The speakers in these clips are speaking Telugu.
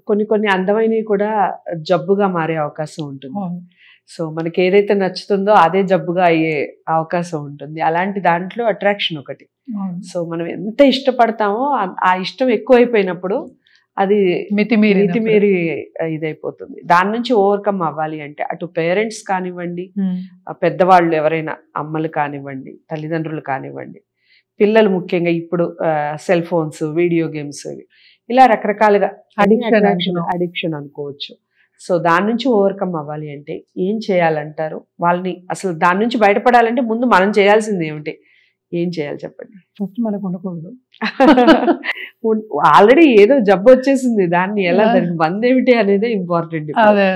కొన్ని కొన్ని అందమైనవి కూడా జబ్బుగా మారే అవకాశం ఉంటుంది. అవును. సో మనకి ఏదైతే నచ్చుతుందో అదే జబ్బుగా అయ్యే అవకాశం ఉంటుంది. అలాంటి దాంట్లో అట్రాక్షన్ ఒకటి. అవును. సో మనం ఎంత ఇష్టపడతామో ఆ ఇష్టం ఎక్కువైపోయినప్పుడు అది మితిమీరి ఇదైపోతుంది. దాని నుంచి ఓవర్కమ్ అవ్వాలి అంటే అటు పేరెంట్స్ కానివ్వండి, పెద్దవాళ్ళు ఎవరైనా అమ్మలు కానివ్వండి, తల్లిదండ్రులు కానివ్వండి, పిల్లలు ముఖ్యంగా ఇప్పుడు సెల్ ఫోన్స్, వీడియో గేమ్స్ ఇలా రకరకాలుగా అడిక్షన్ అనుకోవచ్చు. సో దాని నుంచి ఓవర్కమ్ అవ్వాలి అంటే ఏం చేయాలంటారు? వాళ్ళని అసలు దాని నుంచి బయటపడాలంటే ముందు మనం చేయాల్సింది ఏమిటి? ఏం చేయాలి చెప్పండి? ఫస్ట్ మనకు ఉండకూడదు. ఆల్రెడీ ఏదో జబ్బు వచ్చేసింది, దాన్ని ఎలా దానికి మందు ఏమిటి అనేది ఇంపార్టెంట్. అదే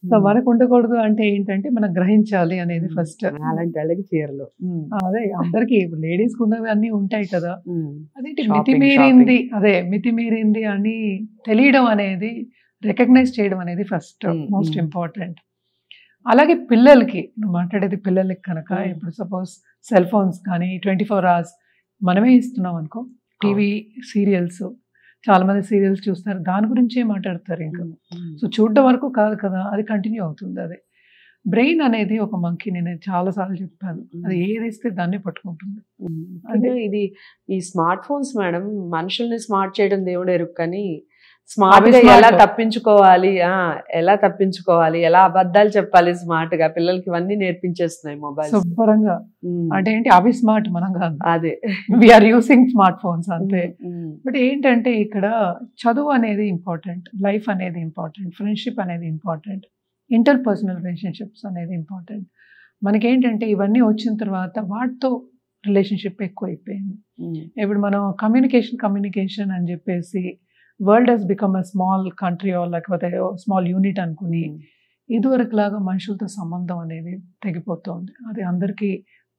సో మనకు ఉండకూడదు అంటే ఏంటంటే మనం గ్రహించాలి అనేది ఫస్ట్. అలాంటి వాళ్ళకి చీరలు అదే అందరికి లేడీస్ ఉన్నవి అన్ని ఉంటాయి కదా. అదేంటి మితిమీరింది, మితిమీరింది అని తెలియడం అనేది, రికగ్నైజ్ చేయడం అనేది ఫస్ట్ మోస్ట్ ఇంపార్టెంట్. అలాగే పిల్లలకి, నువ్వు మాట్లాడేది పిల్లలకి కనుక ఇప్పుడు సపోజ్ సెల్ ఫోన్స్ కానీ 24 hours మనమే ఇస్తున్నాం అనుకో. టీవీ సీరియల్స్, చాలా మంది సీరియల్స్ చూస్తారు, దాని గురించే మాట్లాడతారు ఇంకా. సో చూడడం వరకు కాదు కదా, అది కంటిన్యూ అవుతుంది. అదే బ్రెయిన్ అనేది ఒక మంకీ, నేను చాలాసార్లు చెప్పాను, అది ఏది ఇస్తే దాన్ని పట్టుకుంటుంది. అంటే ఇది ఈ స్మార్ట్ ఫోన్స్ మేడం మనుషుల్ని స్మార్ట్ చేయడం దేవుడు ఎరుగు, కానీ స్మార్ట్ గా ఎలా తప్పించుకోవాలి, ఎలా అబద్ధాలు చెప్పాలి స్మార్ట్ గా, పిల్లలకి ఇవన్నీ నేర్పించేస్తున్నాయి మొబైల్ శుభ్రంగా. అంటే ఏంటి, అవి స్మార్ట్, మనం కాదు. అదే వీఆర్ యూసింగ్ స్మార్ట్ ఫోన్స్ అంతే. బట్ ఏంటంటే ఇక్కడ చదువు అనేది ఇంపార్టెంట్, లైఫ్ అనేది ఇంపార్టెంట్, ఫ్రెండ్షిప్ అనేది ఇంపార్టెంట్, ఇంటర్పర్సనల్ రిలేషన్షిప్స్ అనేది ఇంపార్టెంట్. మనకేంటంటే ఇవన్నీ వచ్చిన తర్వాత వాటితో రిలేషన్షిప్ ఎక్కువ అయిపోయింది. ఇప్పుడు మనం కమ్యూనికేషన్ అని చెప్పేసి world has become a small country లేకపోతే స్మాల్ యూనిట్ అనుకుని ఇదివరకు లాగా మనుషులతో సంబంధం అనేది తెగిపోతుంది. అది అందరికీ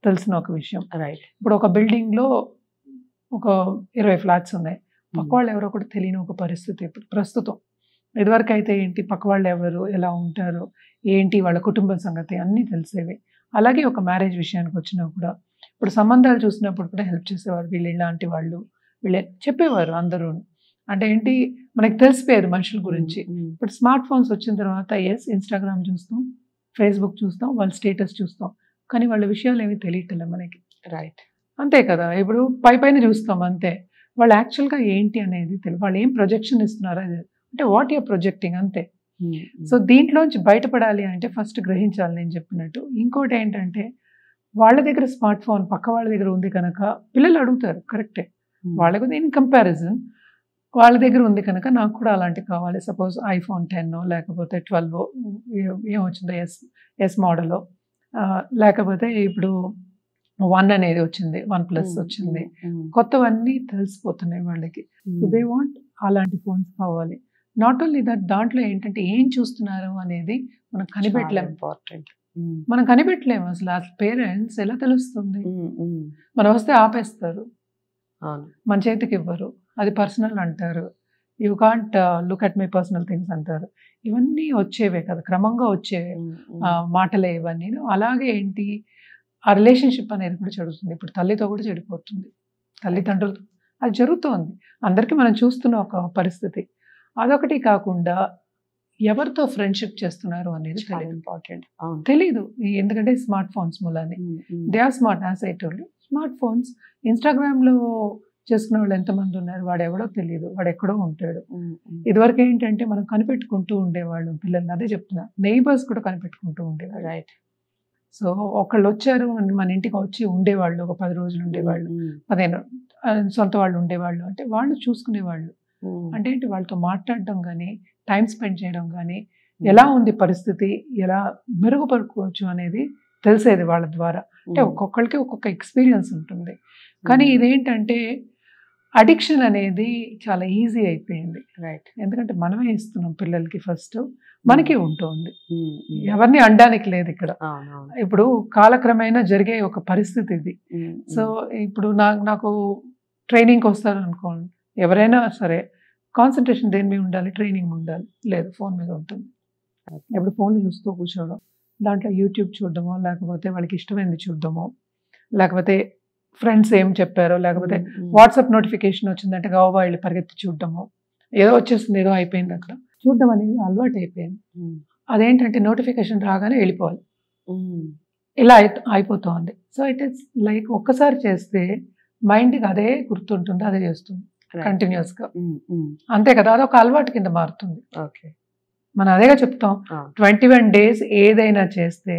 తెలిసిన ఒక విషయం. రైట్. ఇప్పుడు ఒక బిల్డింగ్లో ఒక 20 ఫ్లాట్స్ ఉన్నాయి, పక్క వాళ్ళు ఎవరో కూడా తెలియని ఒక పరిస్థితి ఇప్పుడు ప్రస్తుతం. ఇదివరకు అయితే ఏంటి, పక్క వాళ్ళు ఎవరు, ఎలా ఉంటారు, ఏంటి వాళ్ళ కుటుంబ సంగతి అన్నీ తెలిసేవి. అలాగే ఒక మ్యారేజ్ విషయానికి వచ్చినా కూడా ఇప్పుడు సంబంధాలు చూసినప్పుడు కూడా హెల్ప్ చేసేవారు, వీళ్ళు ఇలాంటి వాళ్ళు, వీళ్ళే చెప్పేవారు అందరూ. అంటే ఏంటి, మనకి తెలిసిపోయేది మనుషుల గురించి. ఇప్పుడు స్మార్ట్ ఫోన్స్ వచ్చిన తర్వాత ఇన్స్టాగ్రామ్ చూస్తాం, ఫేస్బుక్ చూస్తాం, వాళ్ళ స్టేటస్ చూస్తాం, కానీ వాళ్ళ విషయాలు ఏమీ తెలియట్లే మనకి. రైట్. అంతే కదా. ఇప్పుడు పైన చూస్తాం అంతే, వాళ్ళు యాక్చువల్గా ఏంటి అనేది తెలియదు. వాళ్ళు ఏం ప్రొజెక్షన్ ఇస్తున్నారు అది, అంటే వాట్ యూర్ ప్రొజెక్టింగ్ అంతే. సో దీంట్లోంచి బయటపడాలి అంటే ఫస్ట్ గ్రహించాలి నేను చెప్పినట్టు. ఇంకోటి ఏంటంటే వాళ్ళ దగ్గర స్మార్ట్ ఫోన్ పక్క వాళ్ళ దగ్గర ఉంది కనుక పిల్లలు అడుగుతారు, కరెక్టే, వాళ్ళకు ఇన్ కంపారిజన్ వాళ్ళ దగ్గర ఉంది కనుక నాకు కూడా అలాంటివి కావాలి. సపోజ్ iPhone 10 లేకపోతే 12 ఏమొచ్చిందో ఎస్ మోడలో, లేకపోతే ఇప్పుడు 1 అనేది వచ్చింది, 1+ వచ్చింది, కొత్తవన్నీ తెలిసిపోతున్నాయి వాళ్ళకి. సో దే వాంట్ అలాంటి ఫోన్స్ కావాలి. నాట్ ఓన్లీ దట్, దాంట్లో ఏంటంటే ఏం చూస్తున్నారు అనేది మనం కనిపెట్టలేము. ఇంపార్టెంట్. మనం కనిపెట్టలేము అసలు. ఆ పేరెంట్స్ ఎలా తెలుస్తుంది? మనం వస్తే ఆపేస్తారు, మన చేతికి ఇవ్వరు, అది పర్సనల్ అంటారు, you can't look at my personal things అంటారు. ఇవన్నీ వచ్చేవే కదా, క్రమంగా వచ్చేవే మాటలే ఇవన్నీ. అలాగే ఏంటి, ఆ రిలేషన్షిప్ అనేది కూడా చెడుతుంది. ఇప్పుడు తల్లితో కూడా చెడిపోతుంది, తల్లిదండ్రులతో అది జరుగుతోంది, అందరికీ మనం చూస్తున్న ఒక పరిస్థితి. అదొకటి కాకుండా ఎవరితో ఫ్రెండ్షిప్ చేస్తున్నారు అనేది తెలీదు. ఎందుకంటే స్మార్ట్ ఫోన్స్ మూలాన్ని they are smart. As I told you, smart phones. ఇన్స్టాగ్రామ్లో చేసుకునే వాళ్ళు ఎంతమంది ఉన్నారు, వాడు ఎవడో తెలియదు, వాడు ఎక్కడో ఉంటాడు. ఇదివరకు ఏంటంటే మనం కనిపెట్టుకుంటూ ఉండేవాళ్ళు పిల్లల్ని, అదే చెప్తున్నా, నైబర్స్ కూడా కనిపెట్టుకుంటూ ఉండేవాళ్ళు. రైట్. సో ఒకళ్ళు వచ్చారు మన ఇంటికి వచ్చి ఉండేవాళ్ళు, ఒక 10 రోజులు ఉండేవాళ్ళు, 15 సొంత వాళ్ళు ఉండేవాళ్ళు, అంటే వాళ్ళు చూసుకునేవాళ్ళు. అంటే ఏంటి, వాళ్ళతో మాట్లాడడం కానీ, టైం స్పెండ్ చేయడం కానీ, ఎలా ఉంది పరిస్థితి, ఎలా మెరుగుపరుకోవచ్చు అనేది తెలిసేది వాళ్ళ ద్వారా. అంటే ఒక్కొక్కరికి ఒక్కొక్క ఎక్స్పీరియన్స్ ఉంటుంది. కానీ ఇదేంటంటే అడిక్షన్ అనేది చాలా ఈజీ అయిపోయింది. రైట్. ఎందుకంటే మనమే ఇస్తున్నాం పిల్లలకి, ఫస్ట్ మనకి ఉంటుంది, ఎవరిని అనడానికి లేదు ఇక్కడ. ఇప్పుడు కాలక్రమేణా జరిగే ఒక పరిస్థితి ఇది. సో ఇప్పుడు నాకు ట్రైనింగ్కి వస్తారు అనుకోండి, ఎవరైనా సరే కాన్సన్ట్రేషన్ దేని మీద ఉండాలి, ట్రైనింగ్ ఉండాలి, లేదు ఫోన్ మీద ఉంటుంది. ఎప్పుడు ఫోన్ చూస్తూ కూర్చోవడం, దాంట్లో యూట్యూబ్ చూడడమో, లేకపోతే వాళ్ళకి ఇష్టమైనది చూడడమో, లేకపోతే ఫ్రెండ్స్ ఏం చెప్పారో, లేకపోతే వాట్సాప్ నోటిఫికేషన్ వచ్చిందంటే గవా వెళ్ళి పరిగెత్తి చూడడము, ఏదో వచ్చేస్తుంది, ఏదో అయిపోయింది అక్కడ చూడడం అనేది అలవాటు అయిపోయింది. అదేంటంటే నోటిఫికేషన్ రాగానే వెళ్ళిపోవాలి, ఇలా అయిపోతుంది. సో ఇట్ ఈస్ లైక్ ఒక్కసారి చేస్తే మైండ్కి అదే గుర్తుంటుంది, అదే చేస్తుంది కంటిన్యూస్గా, అంతే కదా, అదొక అలవాటు కింద మారుతుంది. ఓకే, మనం అదేగా చెప్తాం 21 days ఏదైనా చేస్తే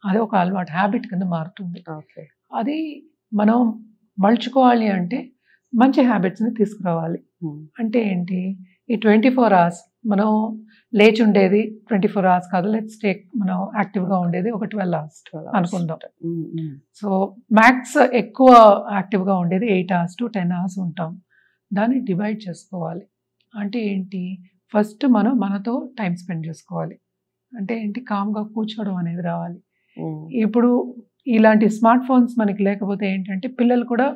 అది ఒక అలవాటు, హ్యాబిట్ కింద మారుతుంది. అది మనం మలుచుకోవాలి అంటే మంచి హ్యాబిట్స్ని తీసుకురావాలి. అంటే ఏంటి, ఈ 24 hours మనం లేచి ఉండేది 24 hours కాదు, లెట్స్ టేక్ మనం యాక్టివ్గా ఉండేది ఒక 12 hours అనుకుందాం. సో మ్యాక్స్ ఎక్కువ యాక్టివ్గా ఉండేది 8 hours to 10 hours ఉంటాం. దాన్ని డివైడ్ చేసుకోవాలి. అంటే ఏంటి, ఫస్ట్ మనం మనతో టైం స్పెండ్ చేసుకోవాలి. అంటే ఏంటి, కామ్గా కూర్చోవడం అనేది రావాలి. ఇప్పుడు ఇలాంటి స్మార్ట్ ఫోన్స్ మనకి లేకపోతే ఏంటంటే పిల్లలు కూడా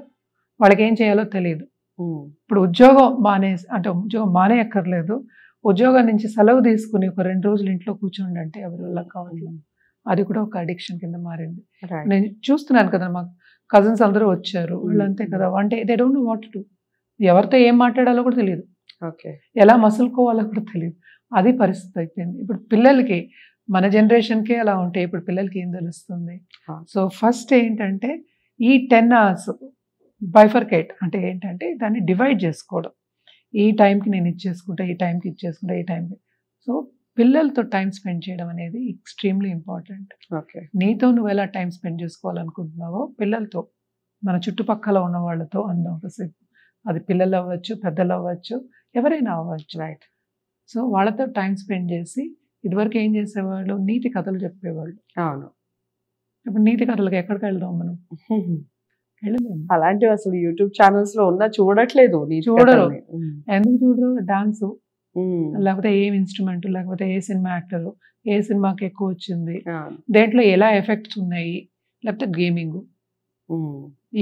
వాళ్ళకి ఏం చేయాలో తెలియదు. ఇప్పుడు ఉద్యోగం మానేయక్కర్లేదు, ఉద్యోగం నుంచి సెలవు తీసుకుని ఒక 2 రోజులు ఇంట్లో కూర్చోండి అంటే ఎవరి వల్ల కావట్లేదు. అది కూడా ఒక అడిక్షన్ కింద మారింది. నేను చూస్తున్నాను కదా, మా కజిన్స్ అందరూ వచ్చారు, వాళ్ళు అంతే కదా, అంటే they don't know what to do, ఎవరితో ఏం మాట్లాడాలో కూడా తెలియదు, ఎలా మసులుకోవాలో కూడా తెలియదు. అది పరిస్థితి అయిపోయింది. ఇప్పుడు పిల్లలకి, మన జనరేషన్కే అలా ఉంటే ఇప్పుడు పిల్లలకి ఏం తెలుస్తుంది? సో ఫస్ట్ ఏంటంటే ఈ 10 hours బైఫర్కేట్, అంటే ఏంటంటే దాన్ని డివైడ్ చేసుకోవడం. ఈ టైంకి నేను ఇచ్చేసుకుంటా, ఈ టైంకి ఇచ్చేసుకుంటా, ఈ టైంకి. సో పిల్లలతో టైం స్పెండ్ చేయడం అనేది ఎక్స్ట్రీమ్లీ ఇంపార్టెంట్. నీతో నువ్వు ఎలా టైం స్పెండ్ చేసుకోవాలనుకుంటున్నావో పిల్లలతో, మన చుట్టుపక్కల ఉన్న వాళ్ళతో అందాం ఒకసేపు. అది పిల్లలు అవ్వచ్చు, పెద్దలు అవ్వచ్చు, ఎవరైనా అవ్వచ్చు, రైట్? సో వాళ్ళతో టైం స్పెండ్ చేసి, ఇదివరకు ఏం చేసేవాళ్ళు, నీతి కథలు చెప్పేవాళ్ళు. అవును, ఇప్పుడు నీతి కథలకు ఎక్కడికి వెళ్దాం మనం? వెళ్ళలేము. అలాంటివి అసలు యూట్యూబ్ ఛానల్స్ లో ఉన్నా చూడట్లేదు, చూడరు. ఎందుకు చూడరు? డాన్స్, లేకపోతే ఏం ఇన్స్ట్రుమెంట్, లేకపోతే ఏ సినిమా యాక్టర్, ఏ సినిమాకి ఎక్కువ వచ్చింది, దేంట్లో ఎలా ఎఫెక్ట్స్ ఉన్నాయి, లేకపోతే గేమింగ్,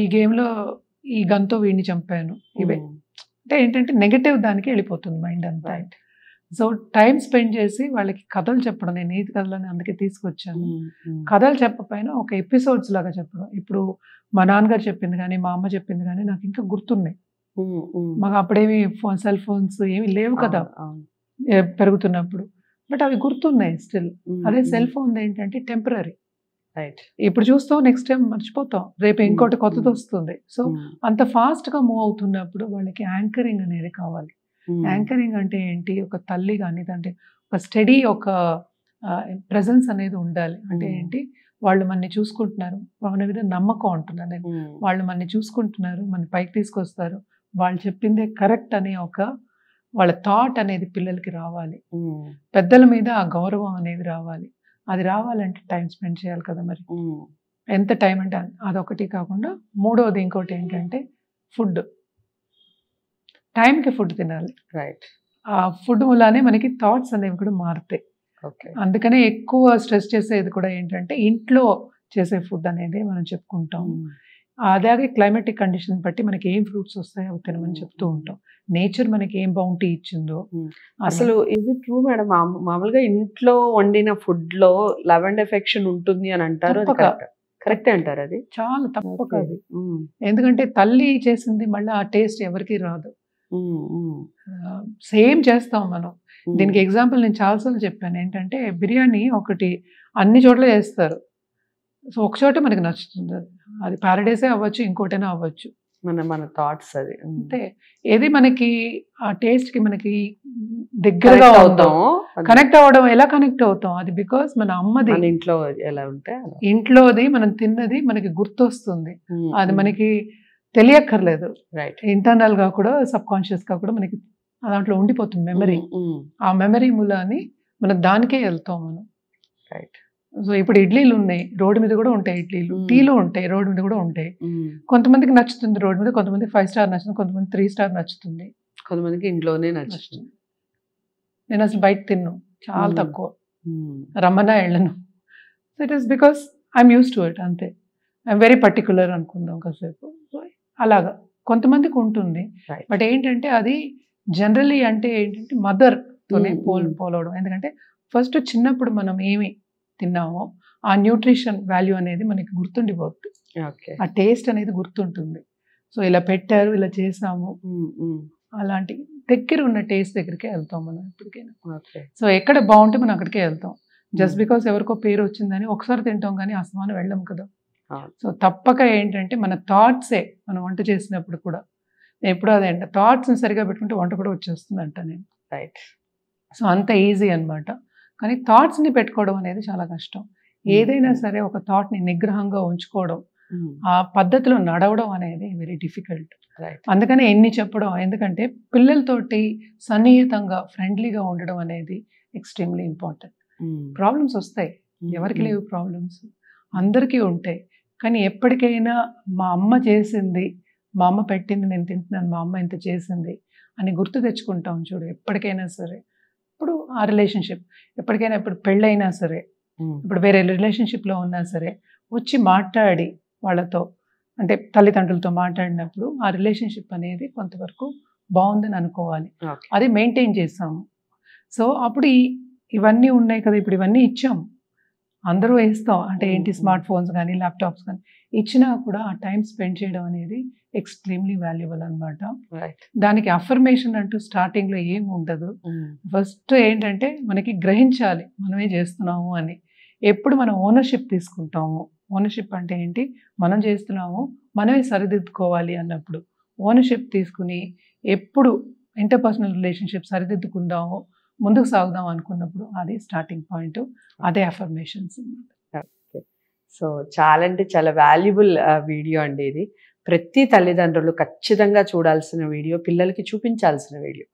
ఈ గేమ్లో ఈ గన్తో వీడిని చంపాను, ఇవే. అంటే ఏంటంటే నెగటివ్ దానికి వెళ్ళిపోతుంది మైండ్ అంతా. సో టైం స్పెండ్ చేసి వాళ్ళకి కథలు చెప్పడం, నేను నీతి కథలని అందుకే తీసుకొచ్చాను. కథలు చెప్పకపోయినా ఒక ఎపిసోడ్స్ లాగా చెప్పడం. ఇప్పుడు మా నాన్నగారు చెప్పింది కానీ, మా అమ్మ చెప్పింది కానీ నాకు ఇంకా గుర్తున్నాయి. మాకు అప్పుడేమి సెల్ ఫోన్స్ ఏమి లేవు కదా పెరుగుతున్నప్పుడు, బట్ అవి గుర్తున్నాయి స్టిల్. అదే సెల్ ఫోన్ ఏంటంటే టెంపరీ, రైట్? ఇప్పుడు చూస్తాం, నెక్స్ట్ టైం మర్చిపోతాం, రేపు ఇంకోటి కొత్తది వస్తుంది. సో అంత ఫాస్ట్గా మూవ్ అవుతున్నప్పుడు వాళ్ళకి యాంకరింగ్ అనేది కావాలి. యాంకరింగ్ అంటే ఏంటి, ఒక తల్లి కానీ అంటే ఒక స్టడీ, ఒక ప్రెజెన్స్ అనేది ఉండాలి. అంటే ఏంటి, వాళ్ళు మనని చూసుకుంటున్నారు, మన మీద నమ్మకం అంటున్నాను నేను, వాళ్ళు మనని చూసుకుంటున్నారు, మన పైకి తీసుకొస్తారు, వాళ్ళు చెప్పిందే కరెక్ట్ అనే ఒక వాళ్ళ థాట్ అనేది పిల్లలకి రావాలి. పెద్దల మీద ఆ గౌరవం అనేది రావాలి. అది రావాలంటే టైం స్పెండ్ చేయాలి కదా. మరి ఎంత టైం అంటే అదొకటి కాకుండా, మూడవది ఇంకోటి ఏంటంటే ఫుడ్. టైంకి ఫుడ్ తినాలి, రైట్? ఆ ఫుడ్ మూలానే మనకి థాట్స్ అనేవి కూడా మారుతాయి. అందుకనే ఎక్కువ స్ట్రెస్ చేసేది కూడా ఏంటంటే ఇంట్లో చేసే ఫుడ్ అనేది మనం చెప్పుకుంటాం. అలాగే క్లైమేటిక్ కండిషన్ బట్టి మనకి ఏం ఫ్రూట్స్ వస్తాయో అవి తినమని చెప్తూ ఉంటాం. నేచర్ మనకి ఏం బౌంటీ ఇచ్చిందో. అసలు ఇది ట్రూ మేడం, మామూలుగా ఇంట్లో వండిన ఫుడ్ లో లవ్ అండ్ ఎఫెక్షన్ ఉంటుంది అని అంటారు, కరెక్ట్ అంటారు? అది చాలా తప్పక అది. ఎందుకంటే తల్లి చేసింది మళ్ళీ ఆ టేస్ట్ ఎవరికి రాదు. సేమ్ చేస్తాం మనం. దీనికి ఎగ్జాంపుల్ నేను చాలాసార్లు చెప్పాను, ఏంటంటే బిర్యానీ ఒకటి అన్ని చోట్ల చేస్తారు. సో ఒక చోట మనకి నచ్చుతుంది, అది ప్యారడైసే అవ్వచ్చు, ఇంకోటైనా అవ్వచ్చు, మన థాట్స్ అది అంతే. ఏది మనకి ఆ టేస్ట్ కి మనకి దగ్గరగా అవుతాం, కనెక్ట్ అవ్వడం. ఎలా కనెక్ట్ అవుతాం? అది బికాస్ మన అమ్మది, ఇంట్లో ఎలా ఉంటే ఇంట్లోది మనం తిన్నది మనకి గుర్తొస్తుంది. అది మనకి తెలియక్కర్లేదు, రైట్? ఇంటర్నల్ గా కూడా, సబ్ కాన్షియస్ గా కూడా మనకి దాంట్లో ఉండిపోతుంది మెమరీ. ఆ మెమరీ మూలాన్ని మనం దానికే వెళ్తాం మనం, రైట్? సో ఇప్పుడు ఇడ్లీలు ఉన్నాయి, రోడ్డు మీద కూడా ఉంటాయి ఇడ్లీలు, టీలు ఉంటాయి, రోడ్డు మీద కూడా ఉంటాయి. కొంతమందికి నచ్చుతుంది రోడ్డు మీద, కొంతమందికి 5 స్టార్ నచ్చుతుంది, కొంతమంది 3 స్టార్ నచ్చుతుంది, కొంతమందికి ఇంట్లోనే నచ్చుతుంది. నేను అసలు బయట తిన్ను, చాలా తక్కువ, రమ్మన్నా వెళ్ళను. So it is because I'm use to it, అంతే. ఐఎమ్ వెరీ పర్టికులర్ అనుకుందాం కాసేపు. అలాగా కొంతమందికి ఉంటుంది, బట్ ఏంటంటే అది జనరలీ అంటే ఏంటంటే మదర్తోనే పోలవడం. ఎందుకంటే ఫస్ట్ చిన్నప్పుడు మనం ఏమి తిన్నామో ఆ న్యూట్రిషన్ వాల్యూ అనేది మనకి గుర్తుండిపోతుంది, ఆ టేస్ట్ అనేది గుర్తుంటుంది. సో ఇలా పెట్టారు, ఇలా చేసాము, అలాంటి దగ్గర ఉన్న టేస్ట్ దగ్గరికే వెళ్తాం మనం ఎప్పటికైనా. ఓకే. సో ఎక్కడ బాగుంటే మనం అక్కడికే వెళ్తాం. Just Hmm. బికాస్ ఎవరికో పేరు వచ్చిందని ఒకసారి తింటాం కానీ అస్తమానం వెళ్ళం కదా. అవును. సో తప్పక ఏంటంటే మన థాట్సే మనం వంట చేసినప్పుడు కూడా ఎప్పుడూ అదే అంట, థాట్స్ని సరిగా పెట్టుకుంటే వంట కూడా వచ్చేస్తుంది అంట నేను. రైట్. సో అంత ఈజీ అన్నమాట. కానీ థాట్స్ని పెట్టుకోవడం అనేది చాలా కష్టం. ఏదైనా సరే ఒక థాట్ని నిగ్రహంగా ఉంచుకోవడం, ఆ పద్ధతిలో నడవడం అనేది వెరీ డిఫికల్ట్. రైట్. అందుకనే ఎన్ని చెప్పడం, ఎందుకంటే పిల్లలతోటి సన్నిహితంగా ఫ్రెండ్లీగా ఉండడం అనేది ఎక్స్ట్రీమ్లీ ఇంపార్టెంట్. ప్రాబ్లమ్స్ వస్తాయి, ఎవరికి లేవు ప్రాబ్లమ్స్, అందరికీ ఉంటాయి. కానీ ఎప్పటికైనా మా అమ్మ చేసింది, మా అమ్మ పెట్టింది నేను తింటున్నాను, మా అమ్మ ఇంత చేసింది అని గుర్తు తెచ్చుకుంటాం చూడు ఎప్పటికైనా సరే. ఇప్పుడు ఆ రిలేషన్షిప్ ఎప్పటికైనా, ఇప్పుడు పెళ్ళైనా సరే, ఇప్పుడు వేరే రిలేషన్షిప్లో ఉన్నా సరే వచ్చి మాట్లాడి వాళ్ళతో, అంటే తల్లిదండ్రులతో మాట్లాడినప్పుడు ఆ రిలేషన్షిప్ అనేది కొంతవరకు బాగుందని అనుకోవాలి. ఓకే. అది మెయింటైన్ చేస్తాము. సో అప్పుడు ఇవన్నీ ఉన్నాయి కదా, ఇప్పుడు ఇవన్నీ ఇచ్చాము, అందరూ వేస్తాం, అంటే ఏంటి స్మార్ట్ ఫోన్స్ కానీ ల్యాప్టాప్స్ కానీ ఇచ్చినా కూడా ఆ టైం స్పెండ్ చేయడం అనేది ఎక్స్ట్రీమ్లీ వాల్యుబుల్ అనమాట. రైట్. దానికి అఫర్మేషన్ అంటూ స్టార్టింగ్లో ఏమి ఉండదు. ఫస్ట్ ఏంటంటే మనకి గ్రహించాలి మనమే చేస్తున్నాము అని. ఎప్పుడు మనం ఓనర్షిప్ తీసుకుంటాము, ఓనర్షిప్ అంటే ఏంటి, మనం చేస్తున్నాము మనమే సరిదిద్దుకోవాలి అన్నప్పుడు ఓనర్షిప్ తీసుకుని ఎప్పుడు ఇంటర్పర్సనల్ రిలేషన్షిప్ సరిదిద్దుకుందాము, ముందుకు సాగుదాం అనుకున్నప్పుడు అది స్టార్టింగ్ పాయింట్, అదే అఫర్మేషన్స్. సో చాలా అంటే చాలా వాల్యుబుల్ వీడియో అండి ఇది. ప్రతి తల్లిదండ్రులు ఖచ్చితంగా చూడాల్సిన వీడియో, పిల్లలకి చూపించాల్సిన వీడియో.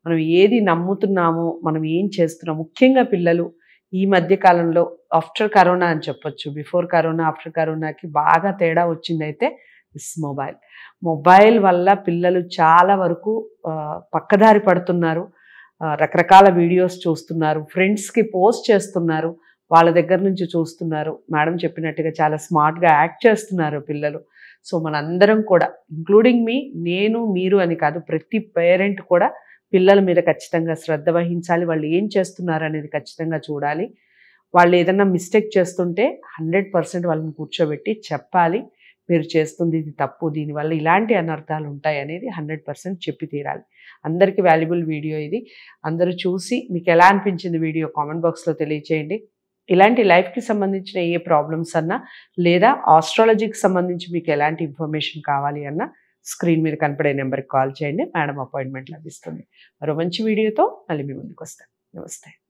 మనం ఏది నమ్ముతున్నామో, మనం ఏం చేస్తున్నాం, ముఖ్యంగా పిల్లలు ఈ మధ్య కాలంలో ఆఫ్టర్ కరోనా అని చెప్పొచ్చు, బిఫోర్ కరోనా ఆఫ్టర్ కరోనాకి బాగా తేడా వచ్చిందైతే మొబైల్ వల్ల పిల్లలు చాలా వరకు పక్కదారి పడుతున్నారు. రకరకాల వీడియోస్ చూస్తున్నారు, ఫ్రెండ్స్కి పోస్ట్ చేస్తున్నారు, వాళ్ళ దగ్గర నుంచి చూస్తున్నారు. మేడం చెప్పినట్టుగా చాలా స్మార్ట్గా యాక్ట్ చేస్తున్నారు పిల్లలు. సో మనందరం కూడా, ఇంక్లూడింగ్ మీ, నేను మీరు అని కాదు, ప్రతి పేరెంట్ కూడా పిల్లల మీద ఖచ్చితంగా శ్రద్ధ వహించాలి. వాళ్ళు ఏం చేస్తున్నారు అనేది ఖచ్చితంగా చూడాలి. వాళ్ళు ఏదైనా మిస్టేక్ చేస్తుంటే 100% వాళ్ళని కూర్చోబెట్టి చెప్పాలి, మీరు చేస్తుంది ఇది తప్పు, దీనివల్ల ఇలాంటి అనర్థాలు ఉంటాయి అనేది 100% చెప్పి తీరాలి. అందరికీ వాల్యుబుల్ వీడియో ఇది. అందరూ చూసి మీకు ఎలా అనిపించింది వీడియో కామెంట్ బాక్స్లో తెలియచేయండి. ఇలాంటి లైఫ్కి సంబంధించిన ఏ ప్రాబ్లమ్స్ అన్నా, లేదా ఆస్ట్రాలజీకి సంబంధించి మీకు ఎలాంటి ఇన్ఫర్మేషన్ కావాలి అన్నా స్క్రీన్ మీద కనపడే నెంబర్కి కాల్ చేయండి, మేడం అపాయింట్మెంట్ లభిస్తుంది. మరో మంచి వీడియోతో మళ్ళీ మీ ముందుకు వస్తాను. నమస్తే.